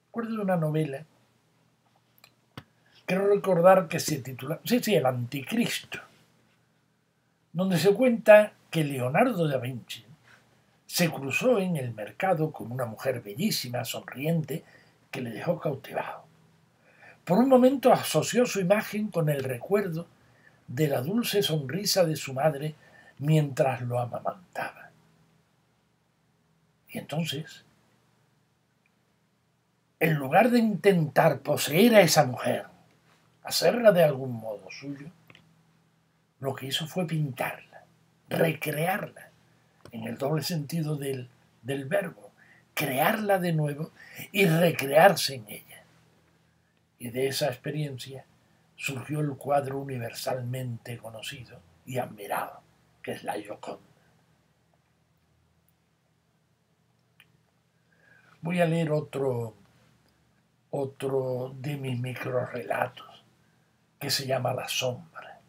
Recuerdo de una novela, quiero recordar que se titula, El Anticristo, donde se cuenta que Leonardo da Vinci se cruzó en el mercado con una mujer bellísima, sonriente, que le dejó cautivado. Por un momento asoció su imagen con el recuerdo de la dulce sonrisa de su madre mientras lo amamantaba. Y entonces, en lugar de intentar poseer a esa mujer, hacerla de algún modo suyo, lo que hizo fue pintarla, recrearla, en el doble sentido del verbo, crearla de nuevo y recrearse en ella. Y de esa experiencia surgió el cuadro universalmente conocido y admirado, que es la Gioconda. Voy a leer otro de mis microrrelatos, que se llama La sombra.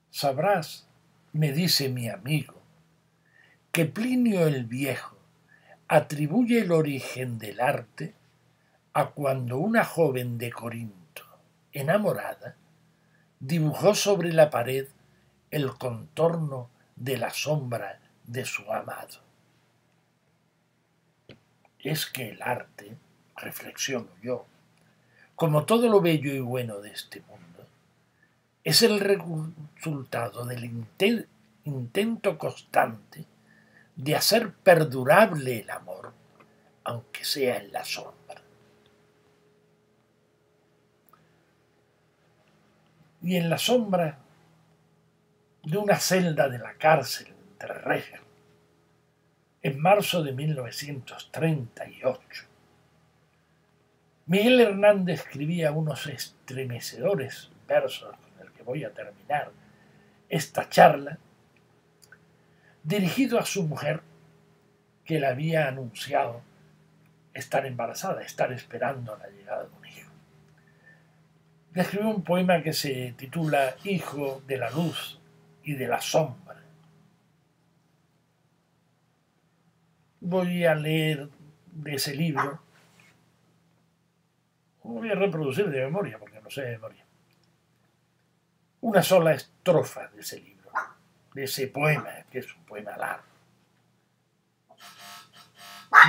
Sabrás, me dice mi amigo, que Plinio el Viejo atribuye el origen del arte a cuando una joven de Corinto, enamorada, dibujó sobre la pared el contorno de la sombra de su amado. Es que el arte, reflexiono yo, como todo lo bello y bueno de este mundo, es el resultado del intento constante de hacer perdurable el amor, aunque sea en la sombra. Y en la sombra de una celda de la cárcel entre rejas, en marzo de 1938, Miguel Hernández escribía unos estremecedores versos con el que voy a terminar esta charla, dirigido a su mujer, que le había anunciado estar embarazada, estar esperando la llegada de un hijo. Le escribió un poema que se titula Hijo de la luz y de la sombra. Voy a leer de ese libro. Voy a reproducir de memoria, porque no sé de memoria. Una sola estrofa de ese libro, de ese poema, que es un poema largo.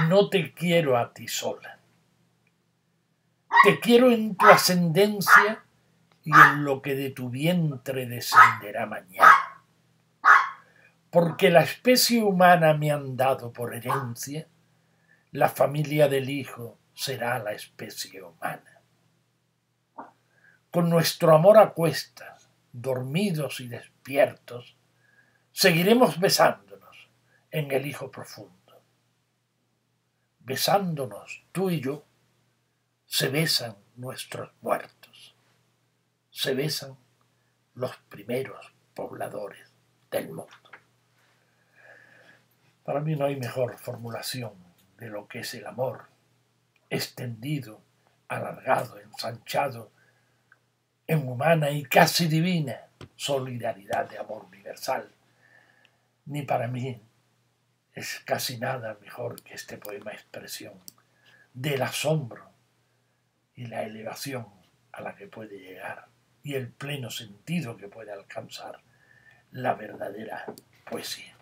No te quiero a ti sola. Te quiero en tu ascendencia y en lo que de tu vientre descenderá mañana. Porque la especie humana me han dado por herencia, la familia del Hijo será la especie humana. Con nuestro amor a cuestas, dormidos y despiertos, seguiremos besándonos en el Hijo profundo. Besándonos tú y yo, se besan nuestros muertos, se besan los primeros pobladores del mundo. Para mí no hay mejor formulación de lo que es el amor, extendido, alargado, ensanchado, en humana y casi divina solidaridad de amor universal. Ni para mí es casi nada mejor que este poema expresión del asombro y la elevación a la que puede llegar y el pleno sentido que puede alcanzar la verdadera poesía.